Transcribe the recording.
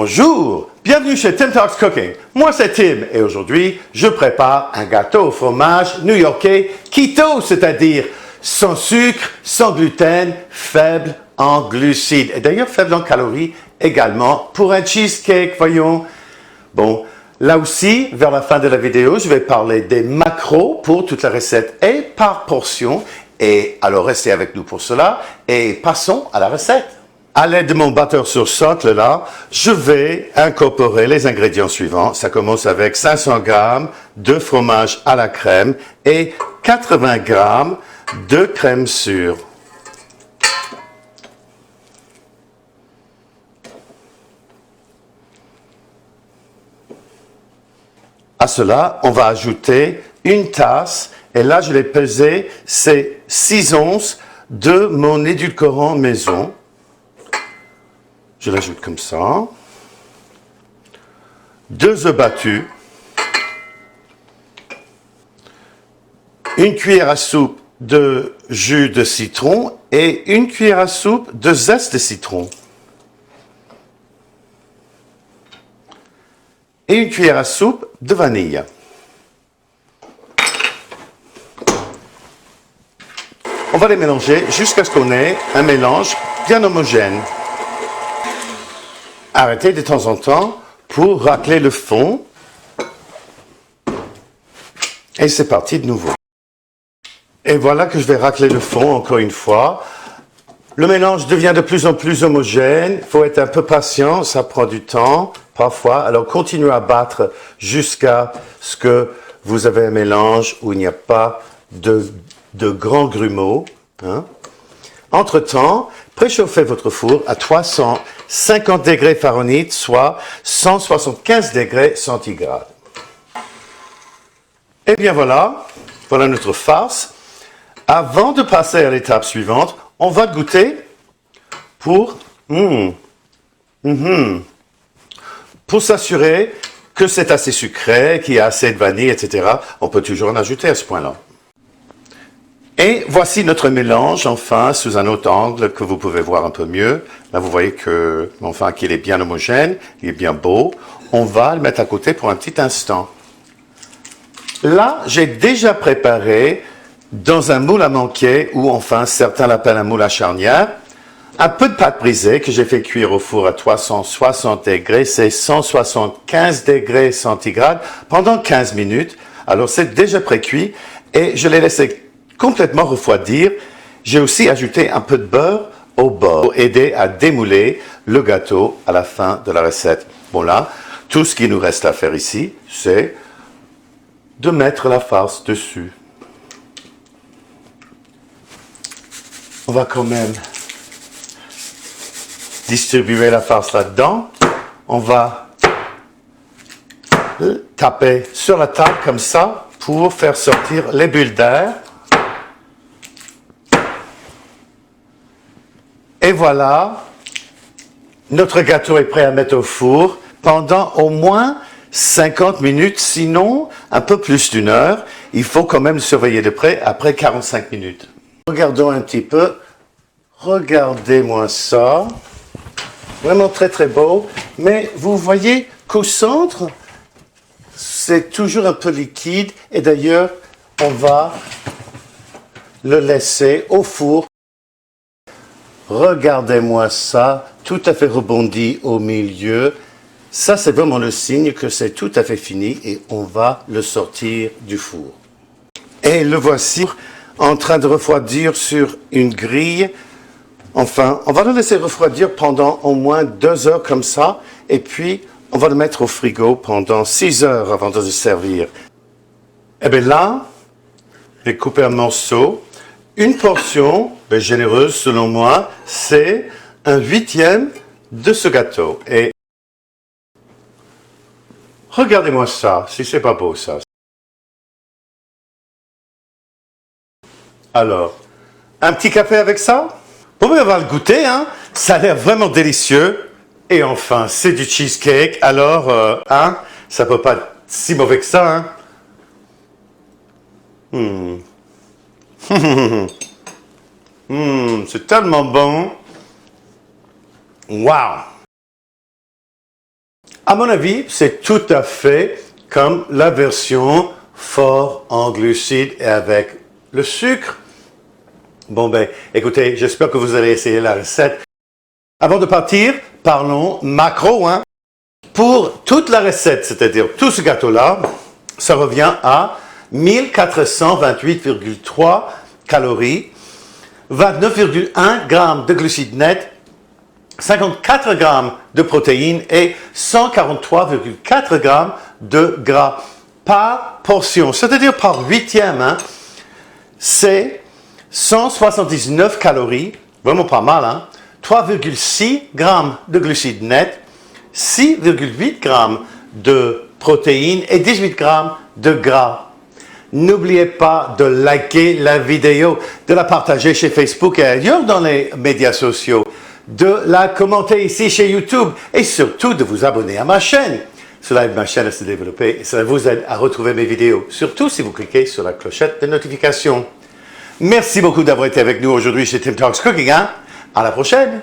Bonjour, bienvenue chez Tim Talks Cooking. Moi c'est Tim et aujourd'hui je prépare un gâteau au fromage new-yorkais keto, c'est-à-dire sans sucre, sans gluten, faible en glucides et d'ailleurs faible en calories également pour un cheesecake, voyons. Bon, là aussi, vers la fin de la vidéo, je vais parler des macros pour toute la recette et par portion. Et alors restez avec nous pour cela et passons à la recette. À l'aide de mon batteur sur socle là, je vais incorporer les ingrédients suivants. Ça commence avec 500 g de fromage à la crème et 80 g de crème sûre. À cela, on va ajouter une tasse, et là je l'ai pesé, c'est 6 onces de mon édulcorant maison. Je l'ajoute comme ça. 2 œufs battus. Une cuillère à soupe de jus de citron et une cuillère à soupe de zeste de citron. Et une cuillère à soupe de vanille. On va les mélanger jusqu'à ce qu'on ait un mélange bien homogène. Arrêtez de temps en temps pour racler le fond. Et c'est parti de nouveau. Et voilà que je vais racler le fond encore une fois. Le mélange devient de plus en plus homogène. Il faut être un peu patient, ça prend du temps parfois. Alors continuez à battre jusqu'à ce que vous avez un mélange où il n'y a pas de grands grumeaux. Hein. Entre-temps, préchauffez votre four à 350 degrés Fahrenheit, soit 175 degrés centigrades. Et bien voilà, voilà notre farce. Avant de passer à l'étape suivante, on va goûter pour s'assurer que c'est assez sucré, qu'il y a assez de vanille, etc. On peut toujours en ajouter à ce point-là. Et voici notre mélange, enfin, sous un autre angle que vous pouvez voir un peu mieux. Là, vous voyez que, enfin, qu'il est bien homogène, il est bien beau. On va le mettre à côté pour un petit instant. Là, j'ai déjà préparé dans un moule à manquer, ou enfin, certains l'appellent un moule à charnière, un peu de pâte brisée que j'ai fait cuire au four à 360 degrés, c'est 175 degrés centigrades, pendant 15 minutes. Alors, c'est déjà précuit et je l'ai laissé complètement refroidir. J'ai aussi ajouté un peu de beurre au bord pour aider à démouler le gâteau à la fin de la recette. Bon là, tout ce qu'il nous reste à faire ici, c'est de mettre la farce dessus. On va quand même distribuer la farce là-dedans. On va taper sur la table comme ça pour faire sortir les bulles d'air. Et voilà, notre gâteau est prêt à mettre au four pendant au moins 50 minutes, sinon un peu plus d'une heure. Il faut quand même le surveiller de près après 45 minutes. Regardons un petit peu. Regardez-moi ça. Vraiment très très beau. Mais vous voyez qu'au centre, c'est toujours un peu liquide. Et d'ailleurs, on va le laisser au four. Regardez-moi ça, tout à fait rebondi au milieu. Ça, c'est vraiment le signe que c'est tout à fait fini et on va le sortir du four. Et le voici en train de refroidir sur une grille. Enfin, on va le laisser refroidir pendant au moins 2 heures comme ça. Et puis, on va le mettre au frigo pendant 6 heures avant de le servir. Et bien là, je vais couper un morceau. Une portion, généreuse selon moi, c'est 1/8 de ce gâteau. Et regardez-moi ça, si c'est pas beau ça. Alors, un petit café avec ça? Bon, ben, on va le goûter, hein. Ça a l'air vraiment délicieux. Et enfin, c'est du cheesecake, alors, hein, ça peut pas être si mauvais que ça, hein. C'est tellement bon. Waouh! À mon avis, c'est tout à fait comme la version fort en glucides et avec le sucre. Bon ben, écoutez, j'espère que vous allez essayer la recette. Avant de partir, parlons macro. Pour toute la recette, c'est-à-dire tout ce gâteau-là, ça revient à 1428,3 calories, 29,1 grammes de glucides nets, 54 grammes de protéines et 143,4 grammes de gras par portion, c'est-à-dire par huitième. C'est 179 calories, vraiment pas mal, 3,6 grammes de glucides nets, 6,8 grammes de protéines et 18 grammes de gras. N'oubliez pas de liker la vidéo, de la partager chez Facebook et ailleurs dans les médias sociaux, de la commenter ici chez YouTube et surtout de vous abonner à ma chaîne. Cela aide ma chaîne à se développer et cela vous aide à retrouver mes vidéos, surtout si vous cliquez sur la clochette de notification. Merci beaucoup d'avoir été avec nous aujourd'hui chez Tim Talks Cooking. À la prochaine!